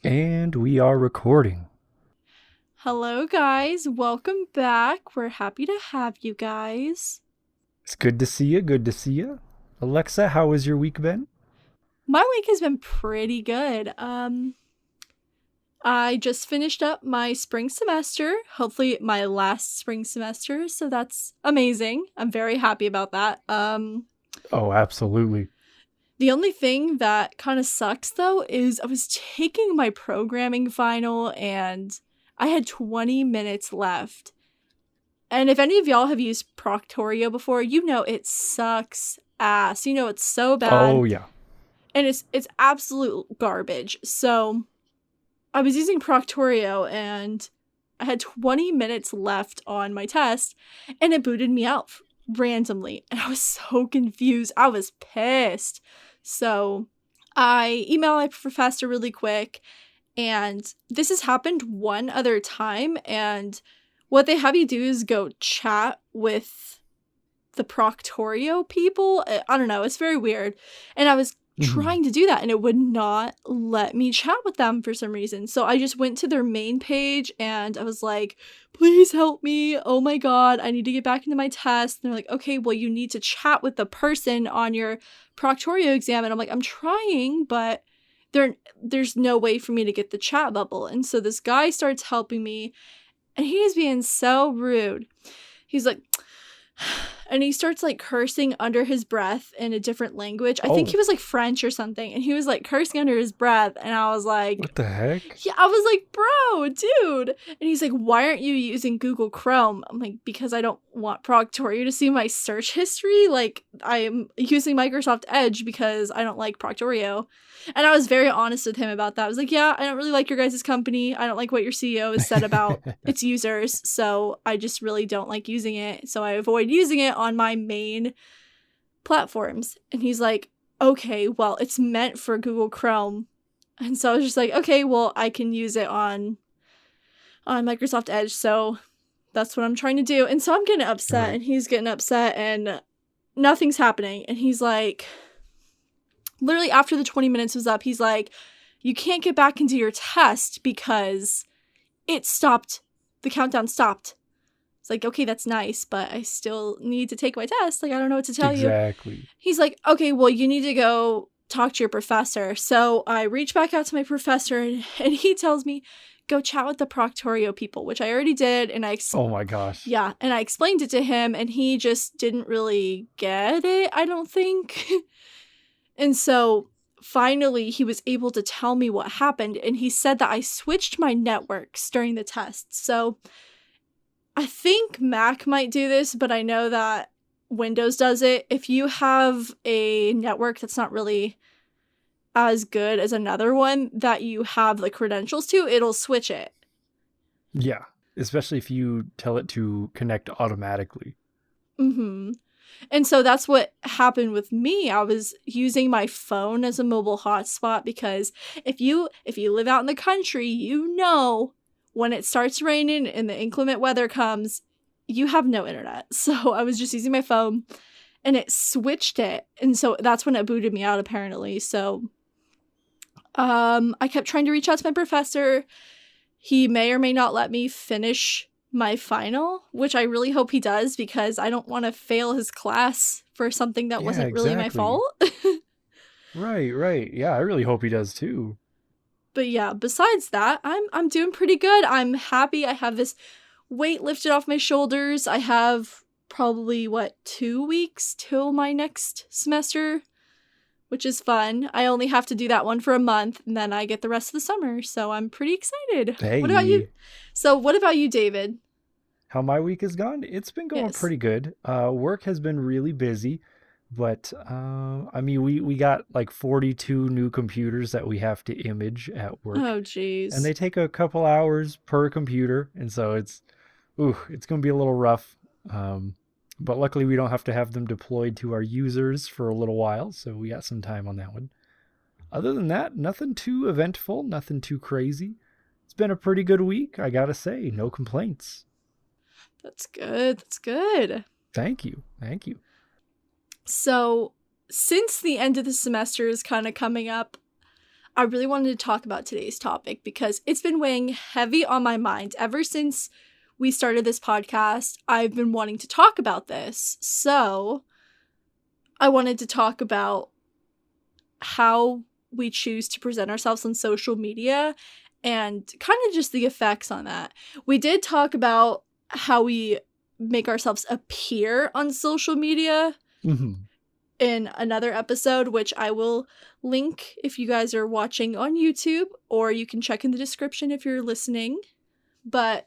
And we are recording. Hello, guys. Welcome back. We're happy to have you guys. It's good to see you. Good to see you. Alexa, how has your week been? My week has been pretty good. I just finished up my spring semester, hopefully my last spring semester, so that's amazing. I'm very happy about that. Oh, absolutely. The only thing that kind of sucks though is I was taking my programming final and I had 20 minutes left. And if any of y'all have used Proctorio before, you know it sucks ass. You know it's so bad. Oh, yeah. And it's absolute garbage. So I was using Proctorio and I had 20 minutes left on my test and it booted me out randomly. And I was so confused. I was pissed. So I emailed my professor really quick, and this has happened one other time, and what they have you do is go chat with the Proctorio people. I don't know, it's very weird. And I was Mhm. trying to do that and it would not let me chat with them for some reason. So I just went to their main page and I was like, please help me. Oh my God, I need to get back into my test. And they're like, okay, well, you need to chat with the person on your Proctorio exam. And I'm like, I'm trying, but there's no way for me to get the chat bubble. And so this guy starts helping me and he's being so rude. He's like, and he starts like cursing under his breath in a different language. I think Oh, he was like French or something, and he was like cursing under his breath. And I was like, what the heck? yeah, I was like, bro, dude. And he's like, why aren't you using Google Chrome? I'm like, because I don't want Proctorio to see my search history. Like, I'm using Microsoft Edge because I don't like Proctorio. And I was very honest with him about that. I was like, yeah, I don't really like your guys' company. I don't like what your CEO has said about its users. So I just really don't like using it. So I avoid using it on my main platforms. And he's like, okay, well, it's meant for Google Chrome. And so I was just like, okay, well, I can use it on Microsoft Edge. So that's what I'm trying to do. And so I'm getting upset Right. and he's getting upset and nothing's happening. And he's like, literally after the 20 minutes was up, he's like, you can't get back into your test because it stopped. The countdown stopped. It's like, okay, that's nice, but I still need to take my test. Like, I don't know what to tell you. Exactly. He's like, okay, well, you need to go talk to your professor. So I reach back out to my professor and he tells me, go chat with the Proctorio people, which I already did. And Oh my gosh. and I explained it to him and he just didn't really get it, I don't think. And so finally he was able to tell me what happened. And he said that I switched my networks during the test. So I think Mac might do this, but I know that Windows does it. If you have a network that's not really as good as another one that you have the credentials to, it'll switch it. Yeah. Especially if you tell it to connect automatically. Mm-hmm. And so that's what happened with me. I was using my phone as a mobile hotspot because if you live out in the country, you know when it starts raining and the inclement weather comes, you have no internet. So I was just using my phone and it switched it. And so that's when it booted me out apparently. So I kept trying to reach out to my professor. He may or may not let me finish my final, which I really hope he does because I don't want to fail his class for something that Yeah, wasn't really my exactly. fault. Right, right. Yeah, I really hope he does too. But yeah, besides that, I'm doing pretty good. I'm happy. I have this weight lifted off my shoulders. I have probably 2 weeks till my next semester, which is fun. I only have to do that one for a month and then I get the rest of the summer. So I'm pretty excited. What about you? Hey, So what about you, David? how my week has gone? It's been going Yes. pretty good. Work has been really busy, but I mean, we got like 42 new computers that we have to image at work, Oh, and jeez. they take a couple hours per computer, and so it's going to be a little rough. Um, but luckily, we don't have to have them deployed to our users for a little while, so we got some time on that one. Other than that, nothing too eventful, nothing too crazy. It's been a pretty good week, I gotta say. No complaints. That's good. That's good. Thank you. Thank you. So, since the end of the semester is kind of coming up, I really wanted to talk about today's topic because it's been weighing heavy on my mind ever since we started this podcast. I've been wanting to talk about this. So I wanted to talk about how we choose to present ourselves on social media and kind of just the effects on that. We did talk about how we make ourselves appear on social media in another episode, which I will link if you guys are watching on YouTube, or you can check in the description if you're listening. But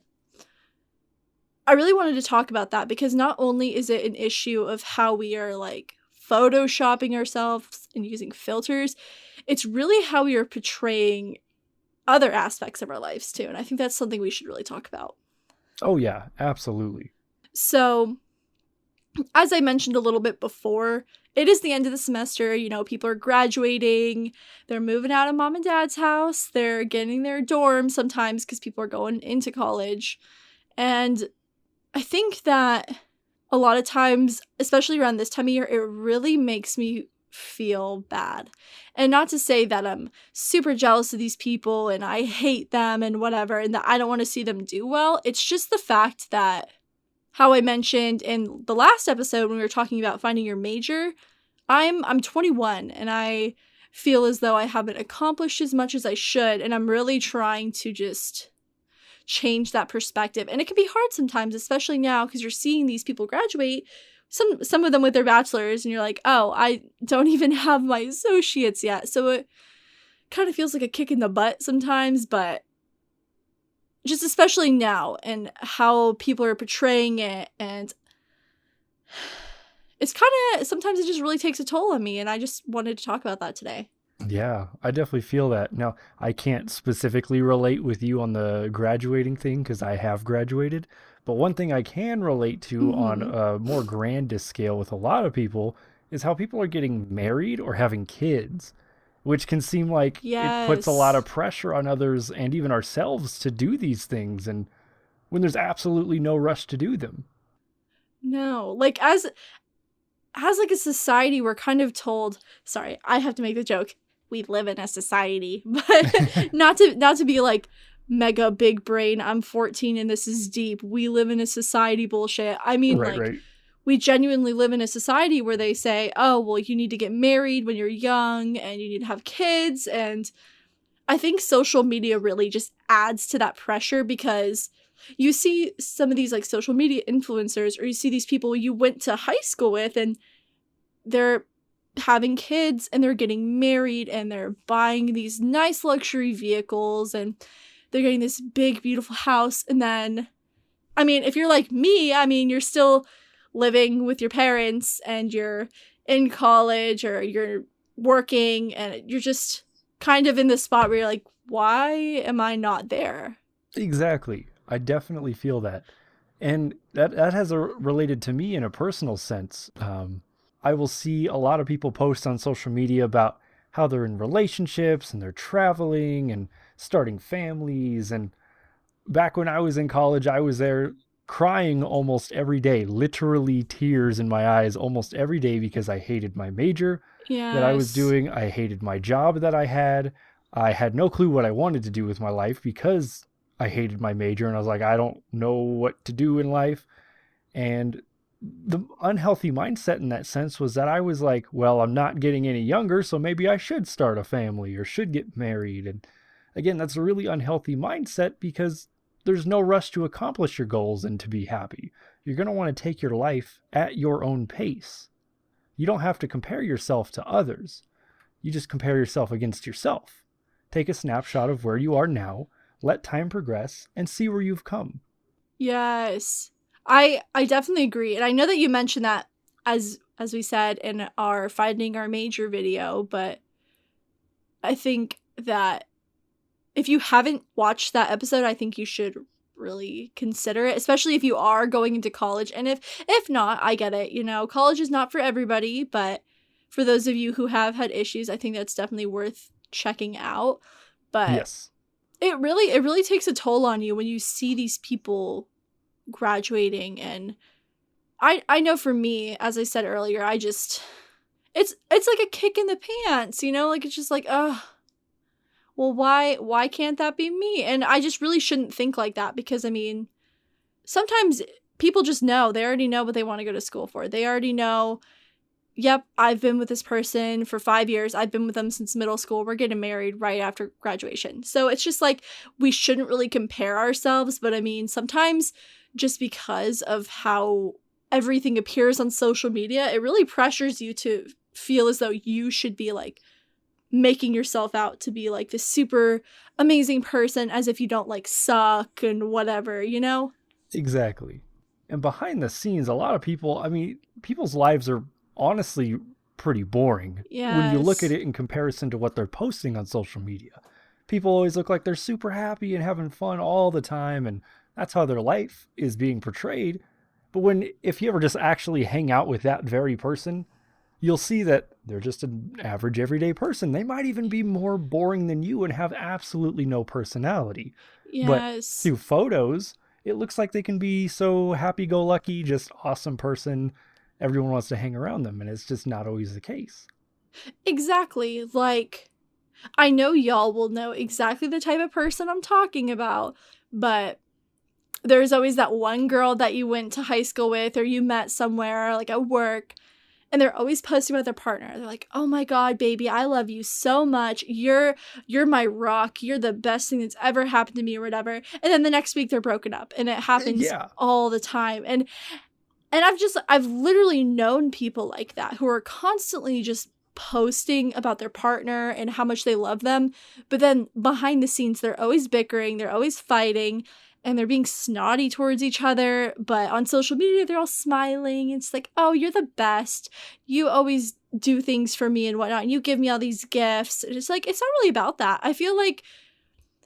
I really wanted to talk about that because not only is it an issue of how we are like photoshopping ourselves and using filters, it's really how we are portraying other aspects of our lives too. And I think that's something we should really talk about. Oh yeah, absolutely. So, as I mentioned a little bit before, it is the end of the semester. You know, people are graduating, they're moving out of mom and dad's house, they're getting their dorm sometimes because people are going into college. And I think that a lot of times, especially around this time of year, it really makes me feel bad. And not to say that I'm super jealous of these people and I hate them and whatever, and that I don't want to see them do well. It's just the fact that, how I mentioned in the last episode when we were talking about finding your major, I'm 21 and I feel as though I haven't accomplished as much as I should, and I'm really trying to just change that perspective. And it can be hard sometimes, especially now, because you're seeing these people graduate, some of them with their bachelors, and you're like, oh, I don't even have my associates yet. So it kind of feels like a kick in the butt sometimes, but just especially now and how people are portraying it, and it's kind of, sometimes it just really takes a toll on me, and I just wanted to talk about that today. Yeah, I definitely feel that. Now, I can't specifically relate with you on the graduating thing because I have graduated, but one thing I can relate to on a more grandest scale with a lot of people is how people are getting married or having kids, which can seem like it puts a lot of pressure on others and even ourselves to do these things, and when there's absolutely no rush to do them. No, like as like a society, we're kind of told, sorry, I have to make the joke, we live in a society, but not to be like mega big brain, I'm 14 and this is deep, we live in a society bullshit. I mean, right. We genuinely live in a society where they say, oh, well, you need to get married when you're young and you need to have kids. And I think social media really just adds to that pressure, because you see some of these like social media influencers, or you see these people you went to high school with, and they're having kids and they're getting married and they're buying these nice luxury vehicles and they're getting this big, beautiful house. And then, I mean, if you're like me, I mean, you're still living with your parents and you're in college or you're working and you're just kind of in this spot where you're like, why am I not there? Exactly. I definitely feel that. And that has related to me in a personal sense. I will see a lot of people post on social media about how they're in relationships and they're traveling and starting families. And back when I was in college, I was there crying almost every day, literally tears in my eyes almost every day, because I hated my major that I was doing. I hated my job that I had. I had no clue what I wanted to do with my life because I hated my major, and I was like, I don't know what to do in life. And the unhealthy mindset in that sense was that I was like, well, I'm not getting any younger, so maybe I should start a family or should get married. And again, that's a really unhealthy mindset, because there's no rush to accomplish your goals and to be happy. You're going to want to take your life at your own pace. You don't have to compare yourself to others. You just compare yourself against yourself. Take a snapshot of where you are now, let time progress, and see where you've come. Yes. I definitely agree. And I know that you mentioned that as we said in our Finding Our Major video, but I think that if you haven't watched that episode, I think you should really consider it, especially if you are going into college. And if not, I get it. You know, college is not for everybody, but for those of you who have had issues, I think that's definitely worth checking out. But yes, it really takes a toll on you when you see these people graduating. And I know for me, as I said earlier, I just, it's like a kick in the pants, you know, like it's just like, oh, well, why can't that be me? And I just really shouldn't think like that, because I mean, sometimes people just know. They already know what they want to go to school for. They already know, yep, I've been with this person for 5 years. I've been with them since middle school. We're getting married right after graduation. So it's just like, we shouldn't really compare ourselves. But I mean, sometimes just because of how everything appears on social media, it really pressures you to feel as though you should be like making yourself out to be like this super amazing person, as if you don't like suck and whatever, you know? Exactly. And behind the scenes, a lot of people, I mean, people's lives are honestly pretty boring when you look at Yes. it in comparison to what they're posting on social media. People always look like they're super happy and having fun all the time, and that's how their life is being portrayed. But if you ever just actually hang out with that very person, you'll see that they're just an average everyday person. They might even be more boring than you and have absolutely no personality. But Yes. through photos, it looks like they can be so happy-go-lucky, just awesome person. Everyone wants to hang around them, and it's just not always the case. Exactly. Like, I know y'all will know exactly the type of person I'm talking about, but there's always that one girl that you went to high school with, or you met somewhere, like at work, and they're always posting about their partner. They're like, "Oh my god, baby, I love you so much. You're my rock. You're the best thing that's ever happened to me," or whatever. And then the next week they're broken up, and it happens Yeah. all the time. And I've literally known people like that who are constantly just posting about their partner and how much they love them, but then behind the scenes they're always bickering, they're always fighting, and they're being snotty towards each other. But on social media they're all smiling. It's like, "Oh, you're the best. You always do things for me and whatnot. And you give me all these gifts." And it's like, it's not really about that. I feel like,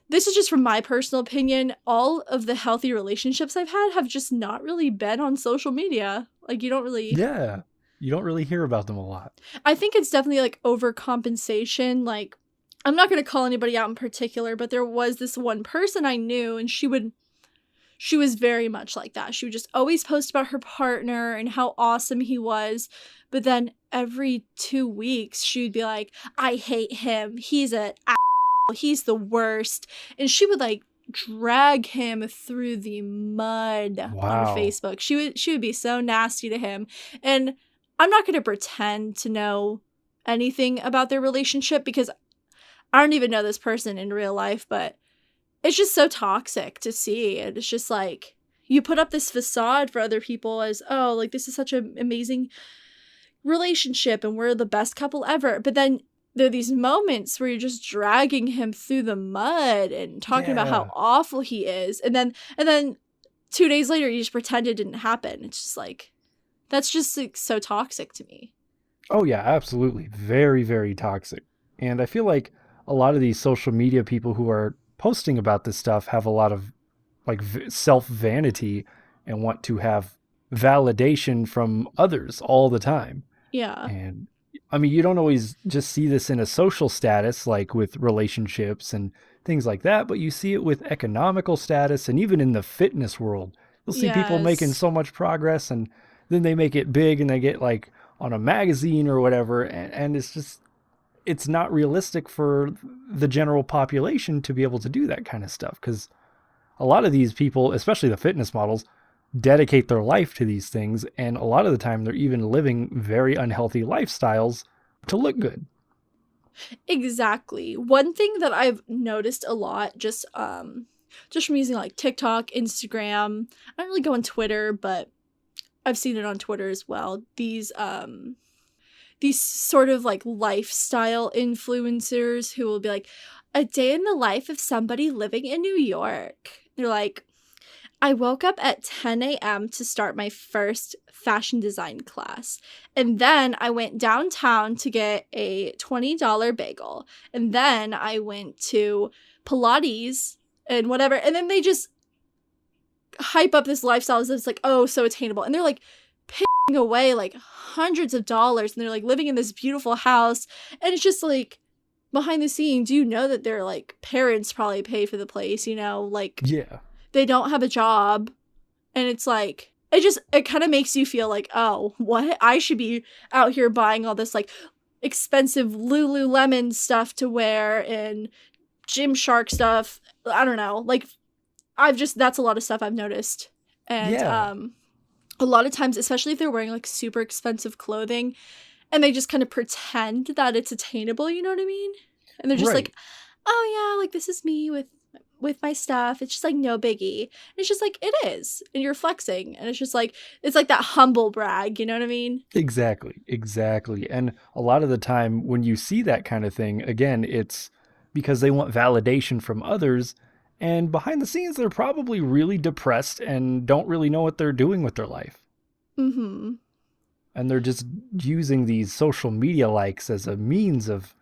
this is just from my personal opinion, all of the healthy relationships I've had have just not really been on social media. Like, you don't really, Yeah. You don't really hear about them a lot. I think it's definitely like overcompensation. Like, I'm not going to call anybody out in particular, but there was this one person I knew, and she was very much like that. She would just always post about her partner and how awesome he was. But then every 2 weeks, she would be like, "I hate him. He's the worst." And she would like drag him through the mud on Wow. Facebook. She would be so nasty to him. And I'm not going to pretend to know anything about their relationship, because I don't even know this person in real life, but it's just so toxic to see. And it's just like, you put up this facade for other people as, "Oh, like this is such an amazing relationship and we're the best couple ever." But then there are these moments where you're just dragging him through the mud and talking about how Yeah. awful he is. And then 2 days later you just pretend it didn't happen. It's just like, that's just like so toxic to me. Oh, yeah, absolutely. Very, very toxic. And I feel like a lot of these social media people who are posting about this stuff have a lot of like self vanity and want to have validation from others all the time. Yeah. And I mean, you don't always just see this in a social status, like with relationships and things like that, but you see it with economical status and even in the fitness world. You'll see people making Yes. so much progress and then they make it big and they get like on a magazine or whatever. And it's just, it's not realistic for the general population to be able to do that kind of stuff because a lot of these people, especially the fitness models, dedicate their life to these things, and a lot of the time they're even living very unhealthy lifestyles to look good. Exactly. One thing that I've noticed a lot, just from using like TikTok, Instagram, I don't really go on Twitter, but I've seen it on Twitter as well. These sort of like lifestyle influencers who will be like, "A day in the life of somebody living in New York." They're like, "I woke up at 10 a.m. to start my first fashion design class. And then I went downtown to get a $20 bagel. And then I went to Pilates and whatever." And then they just hype up this lifestyle as it's like, oh, so attainable. And they're like picking away like hundreds of dollars. And they're like living in this beautiful house. And it's just like, behind the scenes, you know that their like parents probably pay for the place, you know, like Yeah. they don't have a job. And it's like, it kind of makes you feel like, oh, what? I should be out here buying all this like expensive Lululemon stuff to wear and Gymshark stuff. I don't know. Like, that's a lot of stuff I've noticed. And Yeah, a lot of times, especially if they're wearing like super expensive clothing and they just kind of pretend that it's attainable, you know what I mean? And they're just like, right. oh yeah, like this is me with my stuff. It's just like no biggie. And it's just like it is. And you're flexing. And it's just like it's like that humble brag, you know what I mean? Exactly, exactly. And a lot of the time when you see that kind of thing, again, it's because they want validation from others. And behind the scenes, they're probably really depressed and don't really know what they're doing with their life. Mm-hmm. And they're just using these social media likes as a means of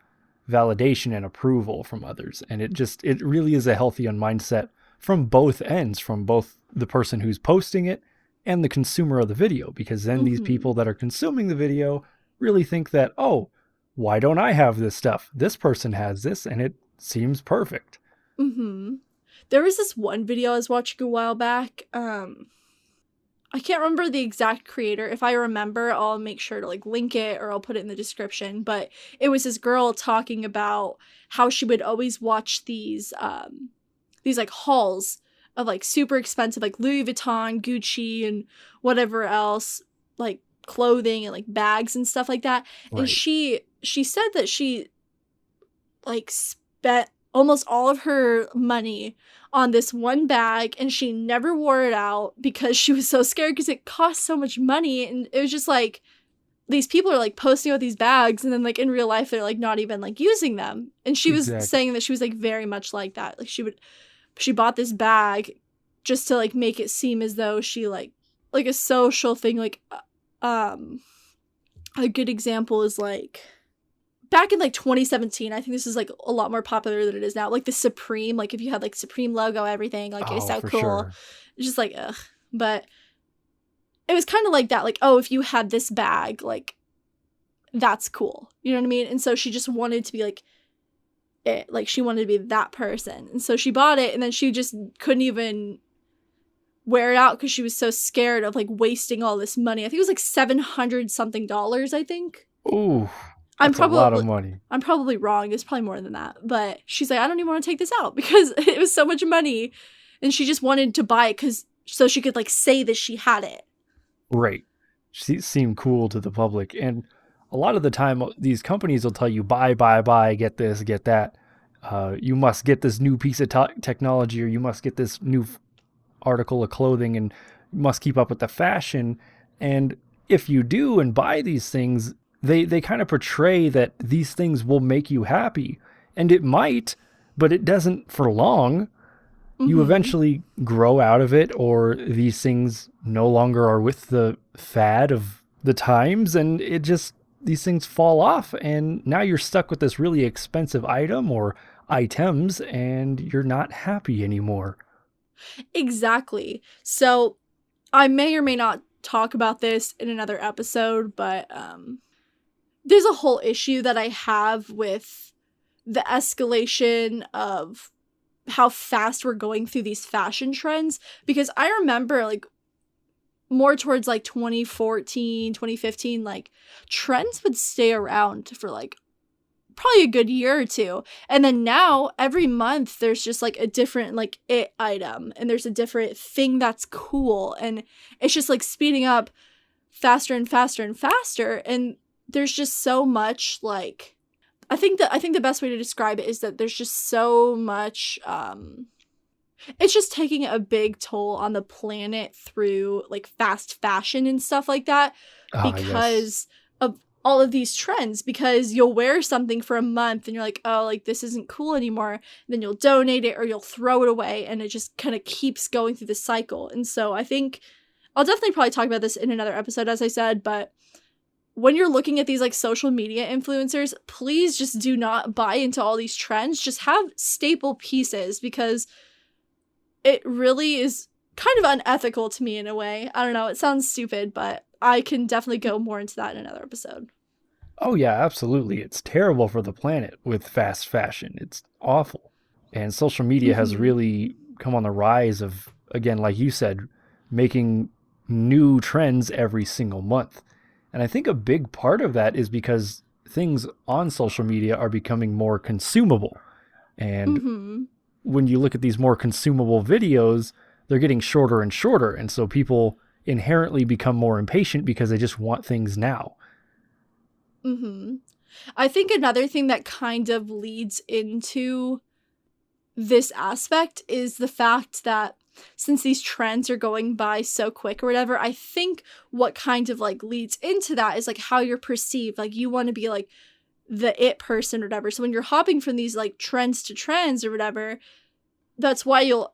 validation and approval from others. And it really is a healthy mindset from both ends, from both the person who's posting it and the consumer of the video, because then these Mm-hmm. people that are consuming the video really think that, oh, why don't I have this stuff? This person has this and it seems perfect. Mm-hmm. There was this one video I was watching a while back. I can't remember the exact creator. If I remember, I'll make sure to like link it or I'll put it in the description. But it was this girl talking about how she would always watch these like hauls of like super expensive like Louis Vuitton, Gucci, and whatever else, like clothing and like bags and stuff like that. And Right. she said that she like spent almost all of her money on this one bag and she never wore it out because she was so scared because it cost so much money. And it was just like these people are like posting about these bags and then like in real life they're like not even like using them. And she was Exactly. saying that she was like very much like that. Like she bought this bag just to like make it seem as though she like a social thing. Like um a good example is like back in like 2017, I think this is like a lot more popular than it is now. Like the Supreme, like if you had like Supreme logo, everything, like it's Oh, so for cool. sure. It's just like ugh. But it was kind of like that. Like, oh, if you had this bag, like that's cool. You know what I mean? And so she just wanted to be like it. Like she wanted to be that person. And so she bought it and then she just couldn't even wear it out because she was so scared of like wasting all this money. I think it was like 700 something dollars, I think. Ooh, I'm that's a lot of probably money. I'm probably wrong. It's probably more than that. But she's like, I don't even want to take this out because it was so much money. And she just wanted to buy it because so she could like say that she had it. Right. Seem cool to the public. And a lot of the time, these companies will tell you, buy, get this, get that. You must get this new piece of technology, or you must get this new article of clothing, and you must keep up with the fashion. And if you do and buy these things, they kind of portray that these things will make you happy. And it might, but it doesn't for long. You Mm-hmm. eventually grow out of it, or these things no longer are with the fad of the times, and these things fall off, and now you're stuck with this really expensive item or items, and you're not happy anymore. Exactly. So I may or may not talk about this in another episode, but there's a whole issue that I have with the escalation of how fast we're going through these fashion trends because I remember like more towards like 2014, 2015, like trends would stay around for like probably a good year or two. And then now every month there's just like a different like it item and there's a different thing that's cool and it's just like speeding up faster and faster and faster and there's just so much like I think the best way to describe it is that there's just so much it's just taking a big toll on the planet through like fast fashion and stuff like that Ah, yes. because of all of these trends because you'll wear something for a month and you're like oh like this isn't cool anymore and then you'll donate it or you'll throw it away and it just kind of keeps going through the cycle and so I think I'll definitely probably talk about this in another episode as I said but when you're looking at these like social media influencers please just do not buy into all these trends just have staple pieces because it really is kind of unethical to me in a way. I don't know. It sounds stupid, but I can definitely go more into that in another episode. Oh, yeah, absolutely. It's terrible for the planet with fast fashion. It's awful. And social media has Mm-hmm. really come on the rise of, again, like you said, making new trends every single month. And I think a big part of that is because things on social media are becoming more consumable. And Mm-hmm. when you look at these more consumable videos, they're getting shorter and shorter. And so people inherently become more impatient because they just want things now. Mm-hmm. I think another thing that kind of leads into this aspect is the fact that since these trends are going by so quick or whatever, I think what kind of like leads into that is like how you're perceived. Like you want to be like the it person or whatever. So when you're hopping from these like trends to trends or whatever, that's why you'll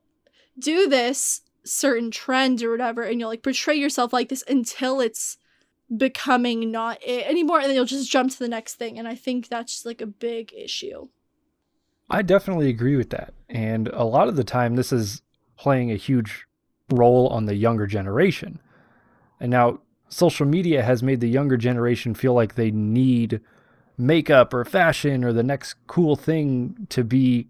do this certain trend or whatever, and you'll like portray yourself like this until it's becoming not it anymore, and then you'll just jump to the next thing. And I think that's just like a big issue. I definitely agree with that. And a lot of the time, this is playing a huge role on the younger generation. And now, social media has made the younger generation feel like they need makeup or fashion or the next cool thing to be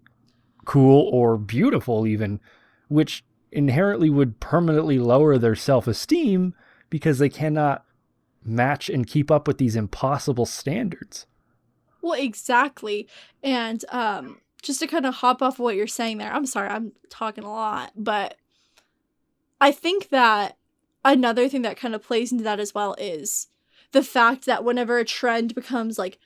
cool or beautiful, even, which inherently would permanently lower their self esteem because they cannot match and keep up with these impossible standards. Well, exactly. And just to kind of hop off what you're saying there, I'm sorry, I'm talking a lot, but I think that another thing that kind of plays into that as well is the fact that whenever a trend becomes like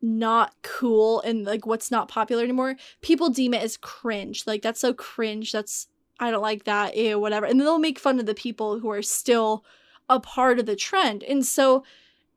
not cool and like what's not popular anymore, people deem it as cringe. Like that's so cringe. That's I don't like that. Ew, whatever. And then they'll make fun of the people who are still a part of the trend. And so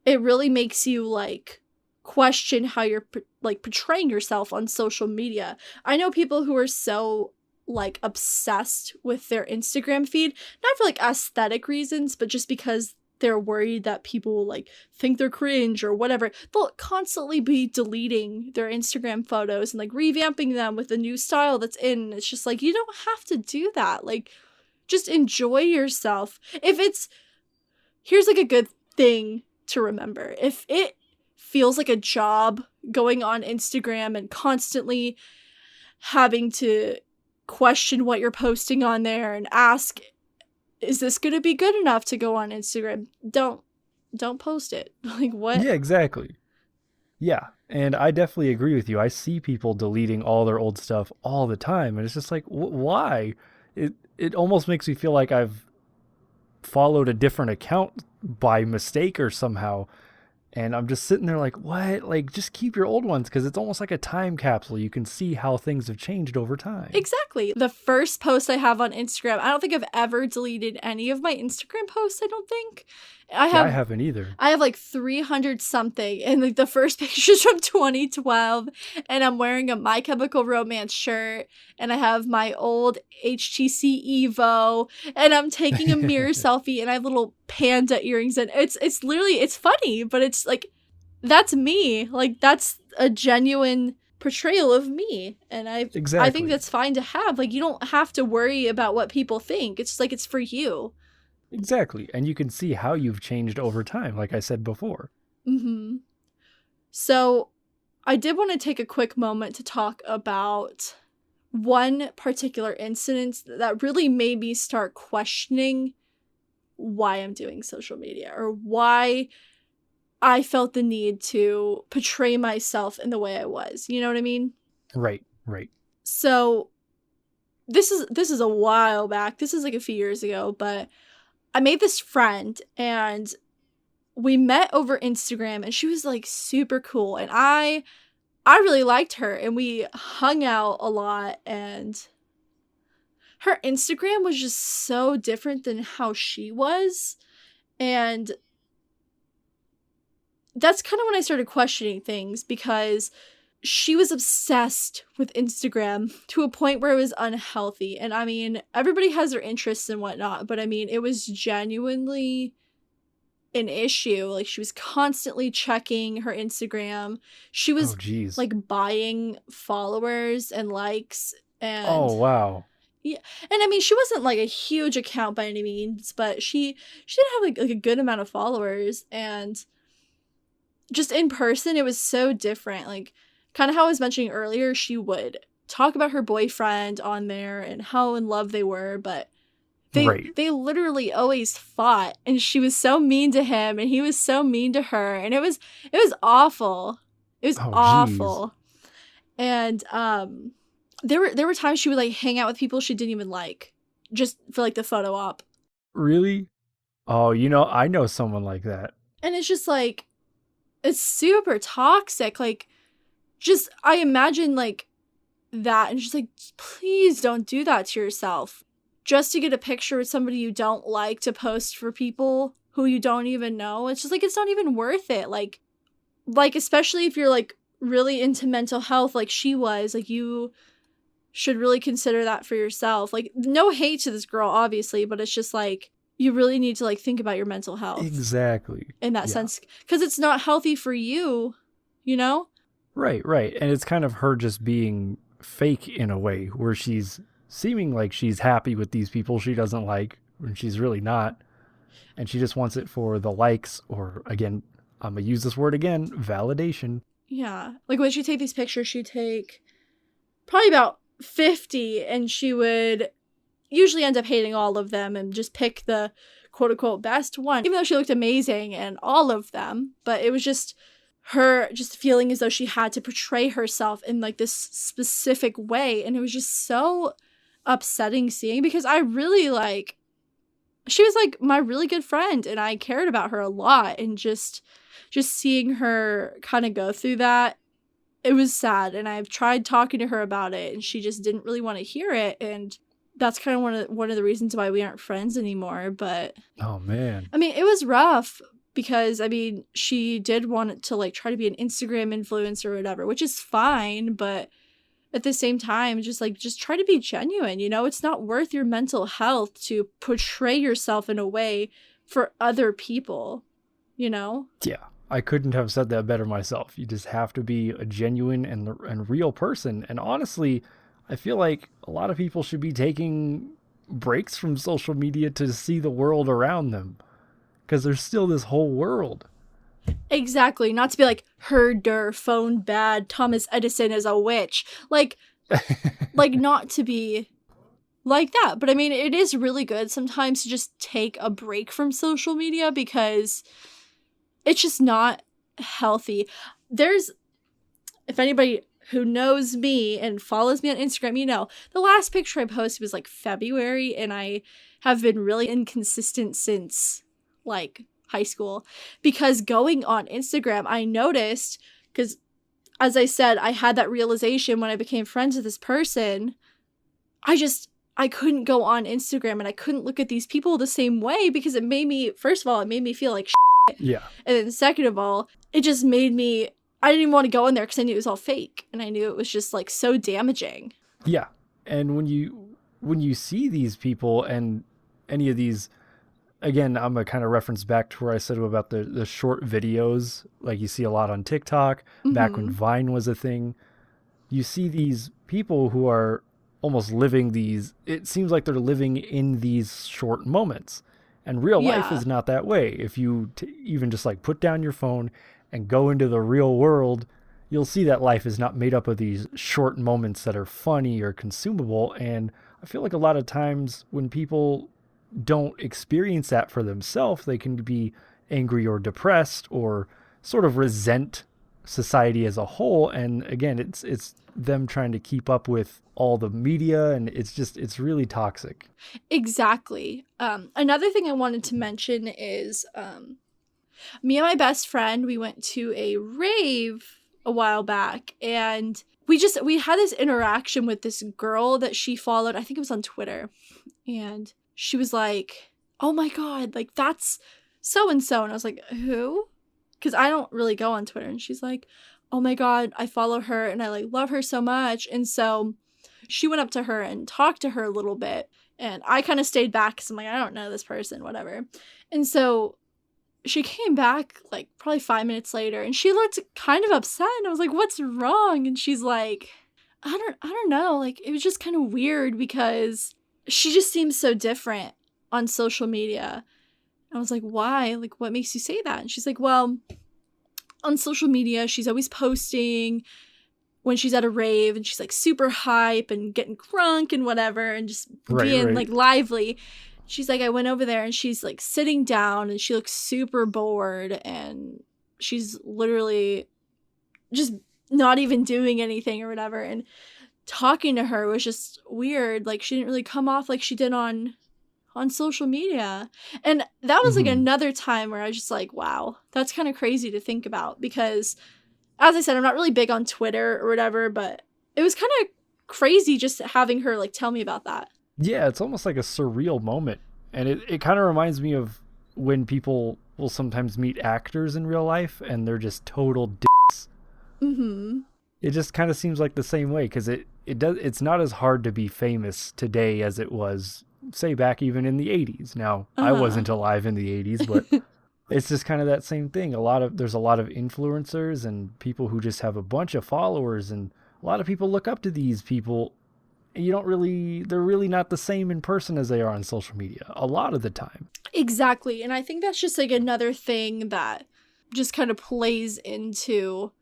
it really makes you like question how you're like portraying yourself on social media. I know people who are so like obsessed with their Instagram feed, not for like aesthetic reasons, but just because they're worried that people will like think they're cringe or whatever. They'll constantly be deleting their Instagram photos and like revamping them with the new style that's in. It's just like, you don't have to do that. Like, just enjoy yourself. If it's, here's like a good thing to remember. If it feels like a job going on Instagram and constantly having to question what you're posting on there and ask, is this going to be good enough to go on Instagram? Don't post it. Like what? Yeah, exactly. Yeah. And I definitely agree with you. I see people deleting all their old stuff all the time. And it's just like, why? It almost makes me feel like I've followed a different account by mistake or somehow. And I'm just sitting there like, what? Like, just keep your old ones because it's almost like a time capsule. You can see how things have changed over time. Exactly. The first post I have on Instagram, I don't think I've ever deleted any of my Instagram posts, I don't think. I haven't either. I have like 300 something, and like the first picture's from 2012, and I'm wearing a My Chemical Romance shirt, and I have my old HTC Evo, and I'm taking a mirror selfie, and I have little panda earrings, and it's literally, it's funny, but it's like, that's me. Like, that's a genuine portrayal of me, and I think that's fine to have. Like, you don't have to worry about what people think. It's just like, it's for you. Exactly. And you can see how you've changed over time, like I said before. Mm-hmm. So I did want to take a quick moment to talk about one particular incident that really made me start questioning why I'm doing social media or why I felt the need to portray myself in the way I was. You know what I mean? Right. So this is a while back. This is like a few years ago, but I made this friend and we met over Instagram, and she was like super cool, and I really liked her, and we hung out a lot, and her Instagram was just so different than how she was. And that's kind of when I started questioning things, because she was obsessed with Instagram to a point where it was unhealthy. And I mean, everybody has their interests and whatnot, but I mean, it was genuinely an issue. Like, she was constantly checking her Instagram. She was like buying followers and likes, and oh wow. Yeah. And I mean, she wasn't like a huge account by any means, but she did have like a good amount of followers, and just in person it was so different. Like, kind of how I was mentioning earlier, she would talk about her boyfriend on there and how in love they were, but they literally always fought, and she was so mean to him and he was so mean to her, and it was awful. It was awful. Geez. And there were times she would like hang out with people she didn't even like, just for like the photo op. Really? Oh, I know someone like that. And it's just like, it's super toxic. Like, just, I imagine like that, and just like, please don't do that to yourself. Just to get a picture with somebody you don't like to post for people who you don't even know. It's just like, it's not even worth it. Like especially if you're like really into mental health like she was, like you should really consider that for yourself. Like, no hate to this girl, obviously, but it's just like, you really need to like think about your mental health. Exactly. In that sense, because it's not healthy for you, you know? Right. And it's kind of her just being fake in a way, where she's seeming like she's happy with these people she doesn't like when she's really not. And she just wants it for the likes, or again, I'm going to use this word again, validation. Yeah. Like when she'd take these pictures, she'd take probably about 50, and she would usually end up hating all of them and just pick the quote unquote best one, even though she looked amazing in all of them. But it was just her just feeling as though she had to portray herself in like this specific way. And it was just so upsetting seeing, because I really like, she was like my really good friend and I cared about her a lot, and just seeing her kind of go through that, it was sad. And I've tried talking to her about it, and she just didn't really want to hear it. And that's kind of one of the reasons why we aren't friends anymore. But oh man, I mean, it was rough, because I mean, she did want to like try to be an Instagram influencer or whatever, which is fine, but at the same time, just try to be genuine. It's not worth your mental health to portray yourself in a way for other people, Yeah, I couldn't have said that better myself. You just have to be a genuine and real person. And honestly, I feel like a lot of people should be taking breaks from social media to see the world around them, because there's still this whole world. Exactly. Not to be like, herder, phone bad, Thomas Edison is a witch. Like not to be like that. But I mean, it is really good sometimes to just take a break from social media, because it's just not healthy. If anybody who knows me and follows me on Instagram, the last picture I posted was like February, and I have been really inconsistent since like high school, because going on Instagram, I noticed, because as I said, I had that realization when I became friends with this person. I couldn't go on Instagram and I couldn't look at these people the same way, because it made me, first of all, it made me feel like shit. Yeah. And then second of all, it just made me, I didn't even want to go in there, because I knew it was all fake, and I knew it was just like so damaging. Yeah. And when you see these people and any of these, again, I'm going to kind of reference back to where I said about the short videos, like you see a lot on TikTok, back when Vine was a thing. You see these people who are almost living these, it seems like they're living in these short moments. And real life is not that way. If you even just like put down your phone and go into the real world, you'll see that life is not made up of these short moments that are funny or consumable. And I feel like a lot of times when people don't experience that for themselves, they can be angry or depressed or sort of resent society as a whole. And again, it's them trying to keep up with all the media, and it's really toxic. Exactly. Another thing I wanted to mention is me and my best friend, we went to a rave a while back, and we had this interaction with this girl that she followed. I think it was on Twitter, and she was like, oh my God, like that's so-and-so. And I was like, who? Because I don't really go on Twitter. And she's like, oh my God, I follow her and I like love her so much. And so she went up to her and talked to her a little bit. And I kind of stayed back because I'm like, I don't know this person, whatever. And so she came back like probably 5 minutes later, and she looked kind of upset. And I was like, what's wrong? And she's like, I don't know. Like, it was just kind of weird because she just seems so different on social media. I was like, why? Like, what makes you say that? And she's like, well, on social media, she's always posting when she's at a rave, and she's like super hype and getting drunk and whatever, and just being like lively. She's like, I went over there and she's like sitting down and she looks super bored, and she's literally just not even doing anything or whatever. And talking to her was just weird. Like, she didn't really come off like she did on social media. And that was like another time where I was just like, wow, that's kind of crazy to think about, because as I said, I'm not really big on Twitter or whatever, but it was kind of crazy just having her like tell me about that. Yeah, it's almost like a surreal moment. And it kind of reminds me of when people will sometimes meet actors in real life and they're just total dicks. Mm-hmm. It just kind of seems like the same way, because it's not as hard to be famous today as it was, say, back even in the 80s. Now, I wasn't alive in the 80s, but it's just kind of that same thing. There's a lot of influencers and people who just have a bunch of followers, and a lot of people look up to these people. They're really not the same in person as they are on social media a lot of the time. Exactly. And I think that's just like another thing that just kind of plays into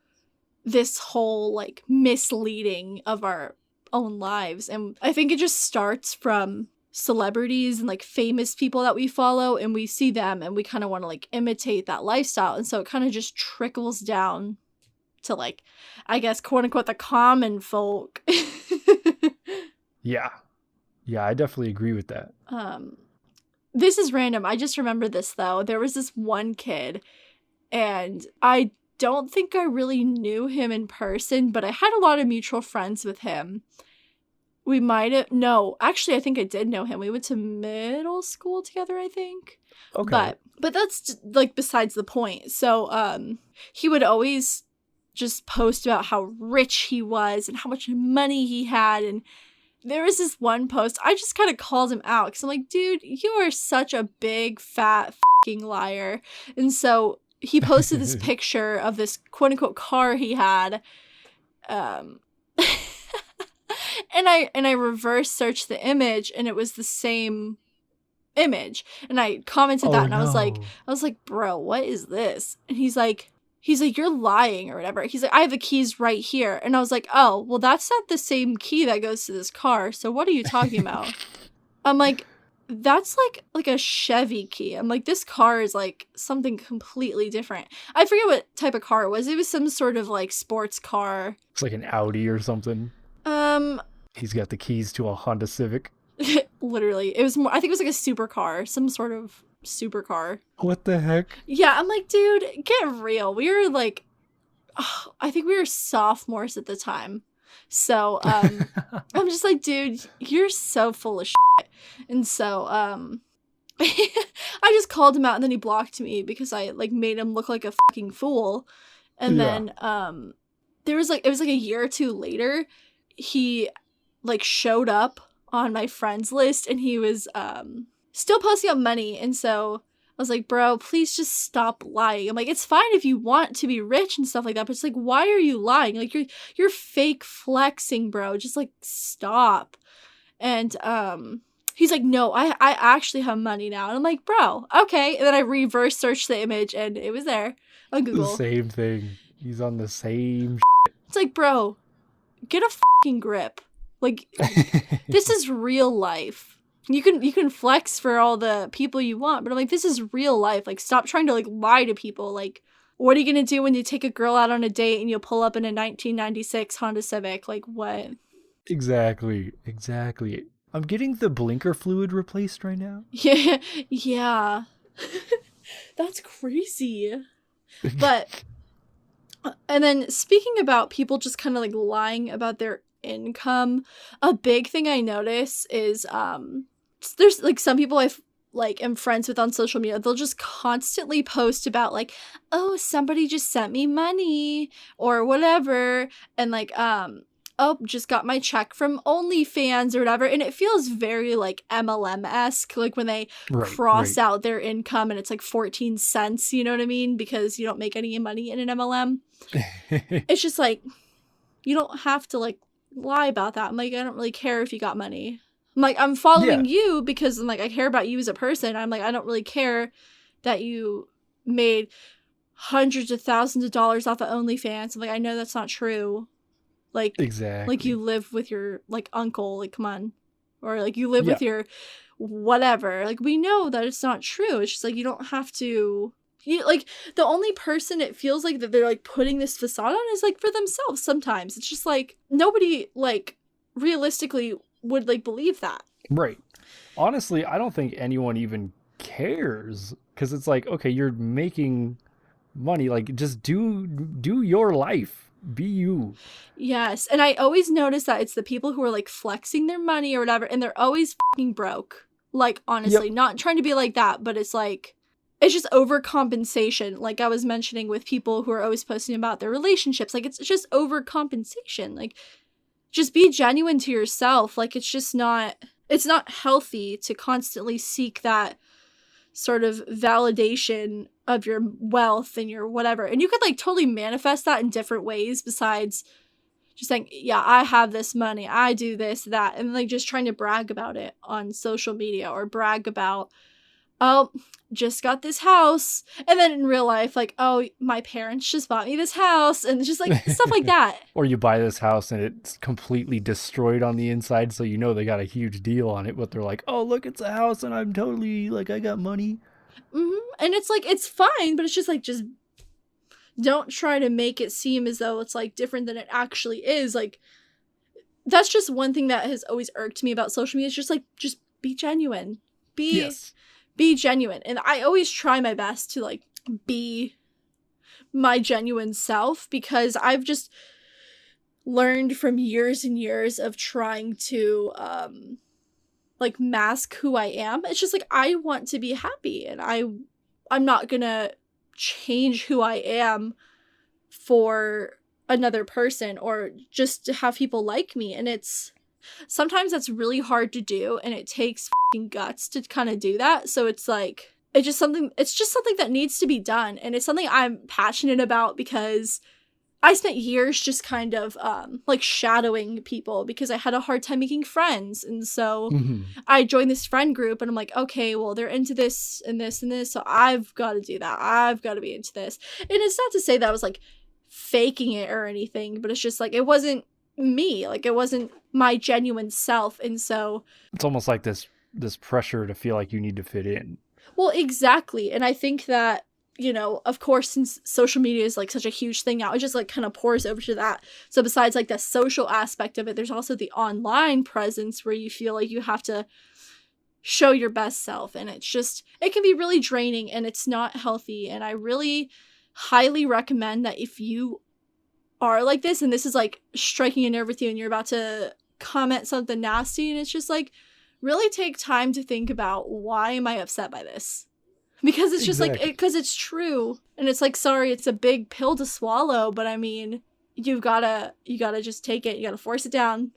this whole like misleading of our own lives. And I think it just starts from celebrities and like famous people that we follow, and we see them and we kind of want to like imitate that lifestyle. And so it kind of just trickles down to like, I guess, quote unquote, the common folk. Yeah, I definitely agree with that. This is random. I just remember this though. There was this one kid, and I don't think I really knew him in person, but I had a lot of mutual friends with him. Actually, I think I did know him. We went to middle school together, I think. Okay. But that's like besides the point. So, he would always just post about how rich he was and how much money he had. And there was this one post, I just kind of called him out because I'm like, dude, you are such a big, fat fucking liar. And so he posted this picture of this quote unquote car he had. And I reverse searched the image, and it was the same image. And I commented that, and I was like, bro, what is this? And he's like, you're lying or whatever. He's like, I have the keys right here. And I was like, oh, well, that's not the same key that goes to this car. So what are you talking about? I'm like, that's like a Chevy key. I'm like, this car is like something completely different. I forget what type of car it was. It was some sort of like sports car. It's like an Audi or something. He's got the keys to a Honda Civic. Literally. It was more, I think it was like a supercar, some sort of supercar. What the heck? Yeah, I'm like, dude, get real. We were like, I think we were sophomores at the time. So, I'm just like, dude, you're so full of shit. And so, I just called him out, and then he blocked me because I like made him look like a fucking fool. And then, it was like a year or two later, he like showed up on my friends list, and he was, still posting up money. And so I was like, bro, please just stop lying. I'm like, it's fine if you want to be rich and stuff like that, but it's like, why are you lying? Like, you're fake flexing, bro. Just like stop. And he's like, no, I actually have money now. And I'm like, bro, okay. And then I reverse searched the image, and it was there on Google. The same thing. He's on the same It's like, bro, get a fucking grip. Like, this is real life. You can flex for all the people you want, but I'm like, this is real life. Like, stop trying to like lie to people. Like, what are you gonna do when you take a girl out on a date and you'll pull up in a 1996 Honda Civic? Like, what? Exactly. I'm getting the blinker fluid replaced right now. Yeah. That's crazy. But, and then speaking about people just kind of like lying about their income, a big thing I notice is there's like some people I've like am friends with on social media, they'll just constantly post about like, oh, somebody just sent me money or whatever, and like oh, just got my check from OnlyFans or whatever. And it feels very like MLM-esque, like when they cross out their income and it's like 14 cents, you know what I mean? Because you don't make any money in an MLM. It's just like, you don't have to like lie about that. I'm like, I don't really care if you got money. I'm like, I'm following you because I'm like, I care about you as a person. I'm like, I don't really care that you made hundreds of thousands of dollars off of OnlyFans. I'm like, I know that's not true. Like, exactly. Like you live with your like uncle, like, come on. Or like you live with your whatever. Like, we know that it's not true. It's just like, you don't have to Like, the only person it feels like that they're like putting this facade on is like for themselves sometimes. It's just like nobody like realistically would like believe that. Right. Honestly, I don't think anyone even cares because it's like, okay, you're making money. Like, just do your life. Be you. Yes, and I always notice that it's the people who are like flexing their money or whatever, and they're always fucking broke. Like, Yep. honestly, not trying to be like that, but it's like, it's just overcompensation. Like I was mentioning with people who are always posting about their relationships. Like, it's just overcompensation. Like, just be genuine to yourself. Like, it's not healthy to constantly seek that sort of validation of your wealth and your whatever. And you could like totally manifest that in different ways besides just saying, yeah, I have this money, I do this, that, and like just trying to brag about it on social media or brag about, oh, just got this house. And then in real life, like, oh, my parents just bought me this house, and just like stuff like that. Or you buy this house and it's completely destroyed on the inside, so you know they got a huge deal on it, but they're like, oh, look, it's a house and I'm totally like, I got money. And it's like, it's fine, but it's just like, just don't try to make it seem as though it's like different than it actually is. Like, that's just one thing that has always irked me about social media. It's just like, just be genuine. Yes. Be genuine. And I always try my best to like be my genuine self, because I've just learned from years and years of trying to like mask who I am. It's just like, I want to be happy, and I'm not gonna change who I am for another person or just to have people like me. And it's sometimes that's really hard to do, and it takes fucking guts to kind of do that. So it's like, it's just something that needs to be done, and it's something I'm passionate about because I spent years just kind of like shadowing people because I had a hard time making friends. And so I joined this friend group, and I'm like, okay, well, they're into this and this and this, so I've got to do that. I've got to be into this. And it's not to say that I was like faking it or anything, but it's just like, it wasn't me. Like, it wasn't my genuine self. And so it's almost like this pressure to feel like you need to fit in. well, exactly. And I think that, you know, of course, since social media is like such a huge thing now, it just like kind of pours over to that. So besides like the social aspect of it, there's also the online presence where you feel like you have to show your best self. And it's just, it can be really draining, and it's not healthy. And I really highly recommend that if you are like this, and this is like striking a nerve with you, and you're about to comment something nasty, and it's just like, really take time to think about, why am I upset by this? Because it's just like, because it's true. And it's like, sorry, it's a big pill to swallow, but I mean, you gotta just take it. You gotta force it down,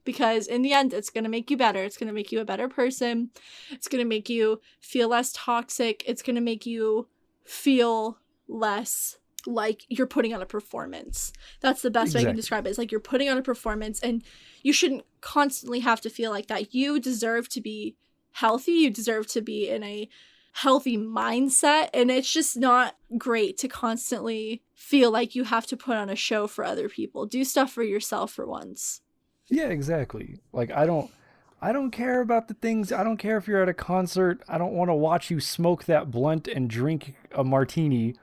because in the end, it's gonna make you better. It's gonna make you a better person. It's gonna make you feel less toxic. It's gonna make you feel less like you're putting on a performance. That's the best way I can describe it. It's like you're putting on a performance, and you shouldn't constantly have to feel like that. You deserve to be healthy. You deserve to be in a healthy mindset, and it's just not great to constantly feel like you have to put on a show for other people. Do stuff for yourself for once. Yeah, exactly. Like, I don't care about the things. I don't care if you're at a concert. I don't want to watch you smoke that blunt and drink a martini.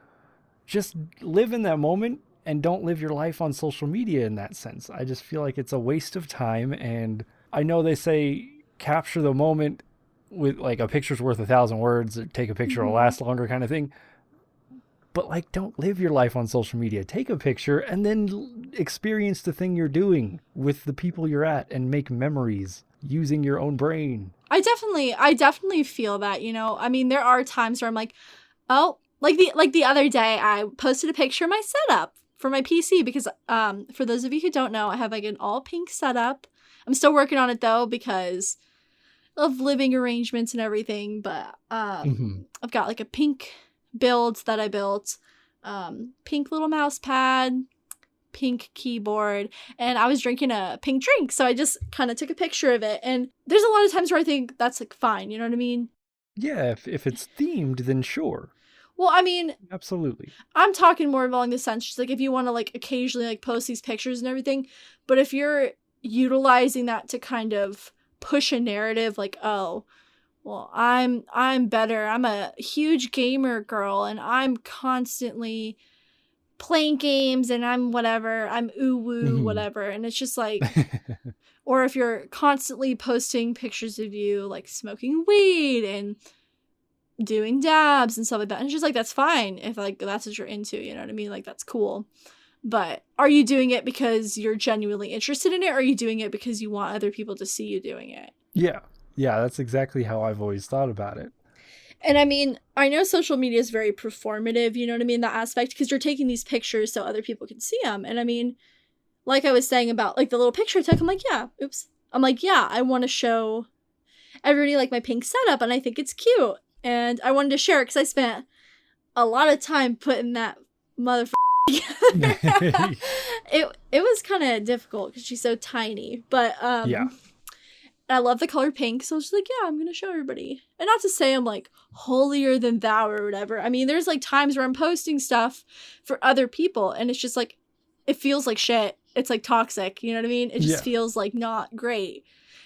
Just live in that moment and don't live your life on social media in that sense. I just feel like it's a waste of time. And I know they say capture the moment with like a picture's worth 1,000 words, or take a picture will last longer kind of thing. But like, don't live your life on social media. Take a picture and then experience the thing you're doing with the people you're at, and make memories using your own brain. I definitely feel that, you know. I mean, there are times where I'm like, oh, like the other day I posted a picture of my setup for my PC, because for those of you who don't know, I have like an all pink setup. I'm still working on it though, because of living arrangements and everything, but I've got like a pink build that I built, pink little mouse pad, pink keyboard, and I was drinking a pink drink, so I just kind of took a picture of it. And there's a lot of times where I think that's like fine, you know what I mean? Yeah, if it's themed, then sure. Well, I mean, Absolutely. I'm talking more along the sense, just like if you want to like occasionally like post these pictures and everything, but if you're utilizing that to kind of push a narrative like, oh, well, I'm better. I'm a huge gamer girl and I'm constantly playing games and I'm whatever. I'm ooh woo Mhm. whatever. And it's just like, or if you're constantly posting pictures of you like smoking weed and doing dabs and stuff like that. And it's just like, that's fine if like that's what you're into, you know what I mean? Like that's cool. But are you doing it because you're genuinely interested in it, or are you doing it because you want other people to see you doing it? Yeah. Yeah, that's exactly how I've always thought about it. And I mean, I know social media is very performative, you know what I mean, that aspect, because you're taking these pictures so other people can see them. And I mean, like I was saying about like the little picture I took, I'm like, yeah, oops. I'm like, yeah, I want to show everybody like my pink setup and I think it's cute. And I wanted to share it because I spent a lot of time putting that motherfucker together. It was kind of difficult because she's so tiny. But Yeah. I love the color pink, so I was just like, yeah, I'm gonna show everybody. And not to say I'm like holier than thou or whatever. I mean, there's like times where I'm posting stuff for other people, and it's just like it feels like shit. It's like toxic, you know what I mean? It just Yeah. feels like not great.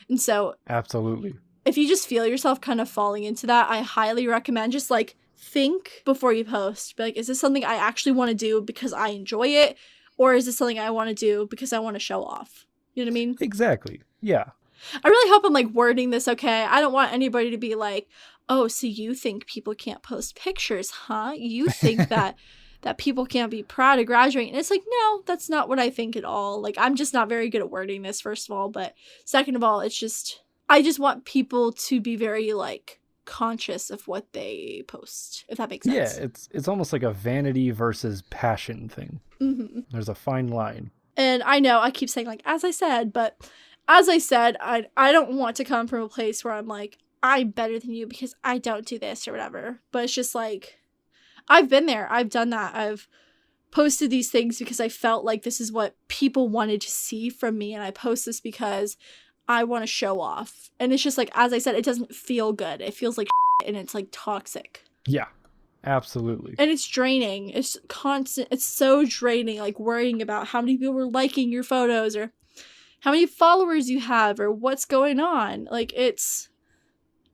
And so Absolutely. if you just feel yourself kind of falling into that, I highly recommend just like think before you post. Be like, is this something I actually want to do because I enjoy it? Or is this something I want to do because I want to show off? You know what I mean? Exactly. Yeah. I really hope I'm like wording this okay. I don't want anybody to be like, oh, so you think people can't post pictures, huh? You think that people can't be proud of graduating. And it's like, no, that's not what I think at all. Like, I'm just not very good at wording this, first of all. But second of all, it's just, I just want people to be very like conscious of what they post, if that makes Yeah, sense. it's almost like a vanity versus passion thing. Mm-hmm. There's a fine line. And I know I keep saying like, as I said, but as I said, I don't want to come from a place where I'm like, I'm better than you because I don't do this or whatever. But it's just like, I've been there. I've done that. I've posted these things because I felt like this is what people wanted to see from me. And I post this because I want to show off. And it's just like, as I said, it doesn't feel good. It feels like shit and it's like toxic. Yeah. Absolutely. And it's draining. It's constant. It's so draining, like worrying about how many people are liking your photos or how many followers you have or what's going on. Like, it's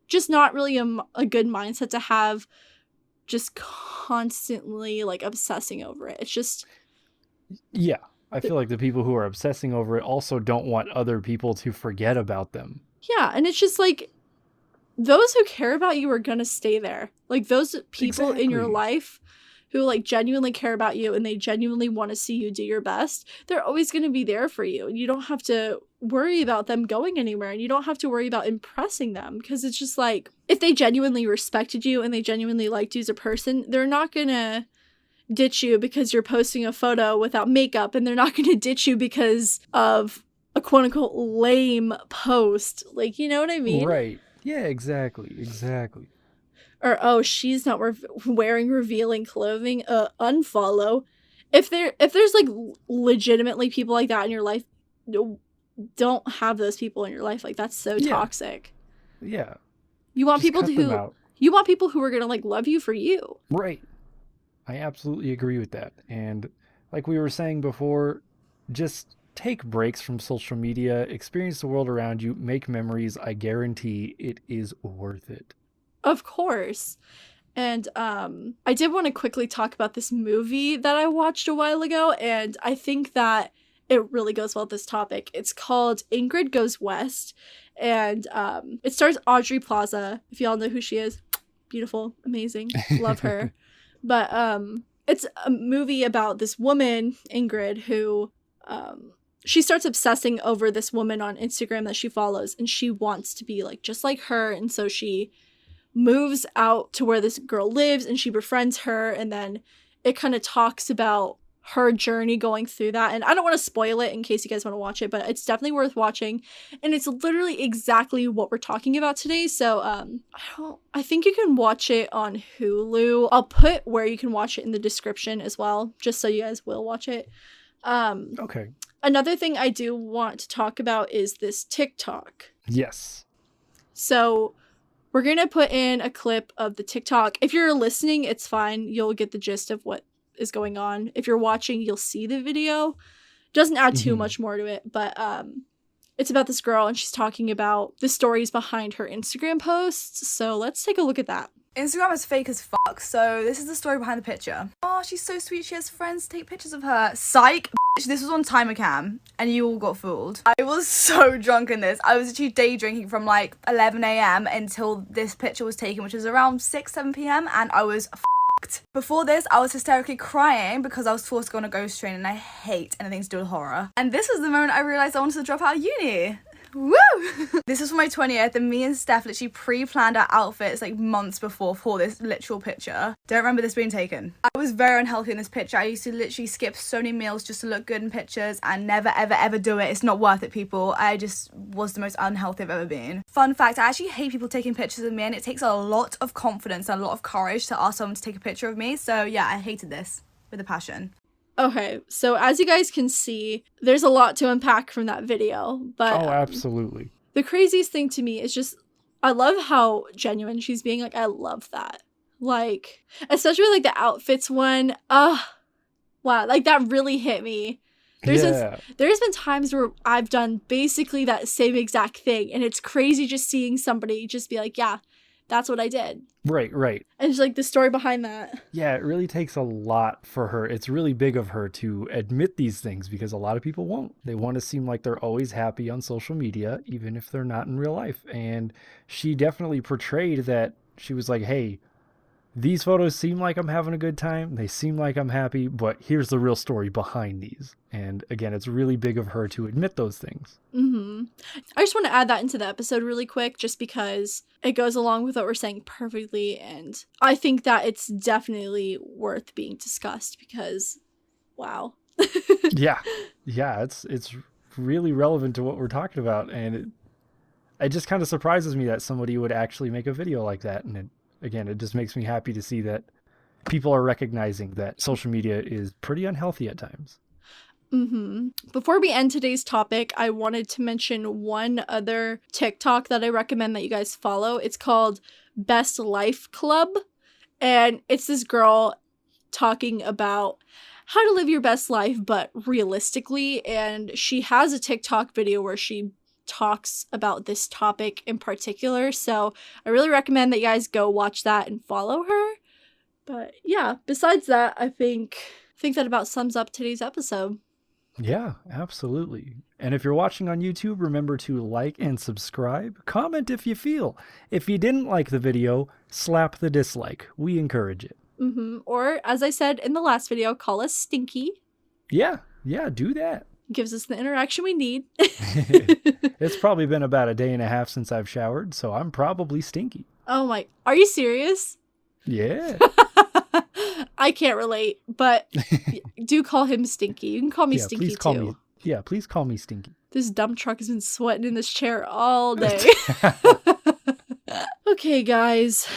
just not really a good mindset to have, just constantly like obsessing over it. It's just, Yeah. I feel like the people who are obsessing over it also don't want other people to forget about them. yeah. And it's just like, those who care about you are gonna stay there. Like, those people in your Exactly. life who like genuinely care about you and they genuinely want to see you do your best, they're always going to be there for you. And you don't have to worry about them going anywhere, and you don't have to worry about impressing them, because it's just like, if they genuinely respected you and they genuinely liked you as a person, they're not going to ditch you because you're posting a photo without makeup, and they're not going to ditch you because of a quote unquote lame post. Like, you know what I mean? Right. Yeah, exactly. Exactly. Or, oh, she's not wearing revealing clothing, unfollow. If there's like legitimately people like that in your life, don't have those people in your life. Like, that's so Yeah. toxic. Yeah. You want Just people cut them who out. you want people who are gonna like love you for you. Right. I absolutely agree with that. And like we were saying before, just take breaks from social media, experience the world around you, make memories. I guarantee it is worth it. Of course. And I did want to quickly talk about this movie that I watched a while ago, and I think that it really goes well with this topic. It's called Ingrid Goes West, and it stars Audrey Plaza. If y'all know who she is, beautiful, amazing, love her. But it's a movie about this woman, Ingrid, who she starts obsessing over this woman on Instagram that she follows, and she wants to be like just like her, and so she moves out to where this girl lives and she befriends her, and then it kind of talks about her journey going through that. And I don't want to spoil it in case you guys want to watch it, but it's definitely worth watching, and it's literally exactly what we're talking about today. So I think you can watch it on Hulu. I'll put where you can watch it in the description as well, just so you guys will watch it. Okay. Another thing I do want to talk about is this TikTok. Yes. So we're going to put in a clip of the TikTok. If you're listening, it's fine. You'll get the gist of what is going on. If you're watching, you'll see the video. Doesn't add too much more to it, but It's about this girl, and she's talking about the stories behind her Instagram posts. So let's take a look at that. Instagram is fake as fuck, so this is the story behind the picture. Oh, she's so sweet. She has friends to take pictures of her. Psych. This was on timer cam, and you all got fooled. I was so drunk in this. I was actually day drinking from like 11 a.m. until this picture was taken, which was around 6-7 p.m. and I was fucked. Before this, I was hysterically crying because I was forced to go on a ghost train, and I hate anything to do with horror. And this was the moment I realised I wanted to drop out of uni. Woo! This was for my 20th, and me and Steph literally pre-planned our outfits like months before for this literal picture. Don't remember this being taken. I was very unhealthy in this picture. I used to literally skip so many meals just to look good in pictures and never ever ever do it. It's not worth it, people. I just was the most unhealthy I've ever been. Fun fact, I actually hate people taking pictures of me, and it takes a lot of confidence and a lot of courage to ask someone to take a picture of me. So yeah, I hated this with a passion. Okay, so as you guys can see, there's a lot to unpack from that video, but Oh, absolutely. the craziest thing to me is just, I love how genuine she's being. Like, I love that. Like, especially like the outfits one. Wow, like that really hit me. There's been times where I've done basically that same exact thing, and it's crazy just seeing somebody just be like, yeah, that's what I did. Right. And just like the story behind that. Yeah, it really takes a lot for her. It's really big of her to admit these things because a lot of people won't. They want to seem like they're always happy on social media, even if they're not in real life. And she definitely portrayed that. She was like, hey, these photos seem like I'm having a good time. They seem like I'm happy, but here's the real story behind these. And again, it's really big of her to admit those things. Mm-hmm. I just want to add that into the episode really quick, just because it goes along with what we're saying perfectly. And I think that it's definitely worth being discussed because, wow. Yeah, it's really relevant to what we're talking about. And it just kind of surprises me that somebody would actually make a video like that. And it just makes me happy to see that people are recognizing that social media is pretty unhealthy at times. Mm-hmm. Before we end today's topic, I wanted to mention one other TikTok that I recommend that you guys follow. It's called Best Life Club. And it's this girl talking about how to live your best life, but realistically. And she has a TikTok video where she talks about this topic in particular. So I really recommend that you guys go watch that and follow her. But yeah, besides that, I think that about sums up today's episode. Yeah, absolutely. And if you're watching on YouTube, remember to like and subscribe. Comment if you feel. If you didn't like the video, slap the dislike. We encourage it. Mm-hmm. Or, as I said in the last video, call us stinky. Yeah, do that. Gives us the interaction we need. It's probably been about a day and a half since I've showered, so I'm probably stinky. Oh my, are you serious? Yeah. I can't relate, but do call him Stinky. You can call me Stinky too. Please call me Stinky. This dump truck has been sweating in this chair all day. Okay, guys.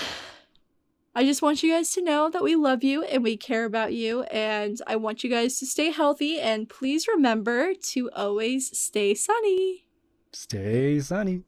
I just want you guys to know that we love you and we care about you, and I want you guys to stay healthy, and please remember to always stay sunny. Stay sunny.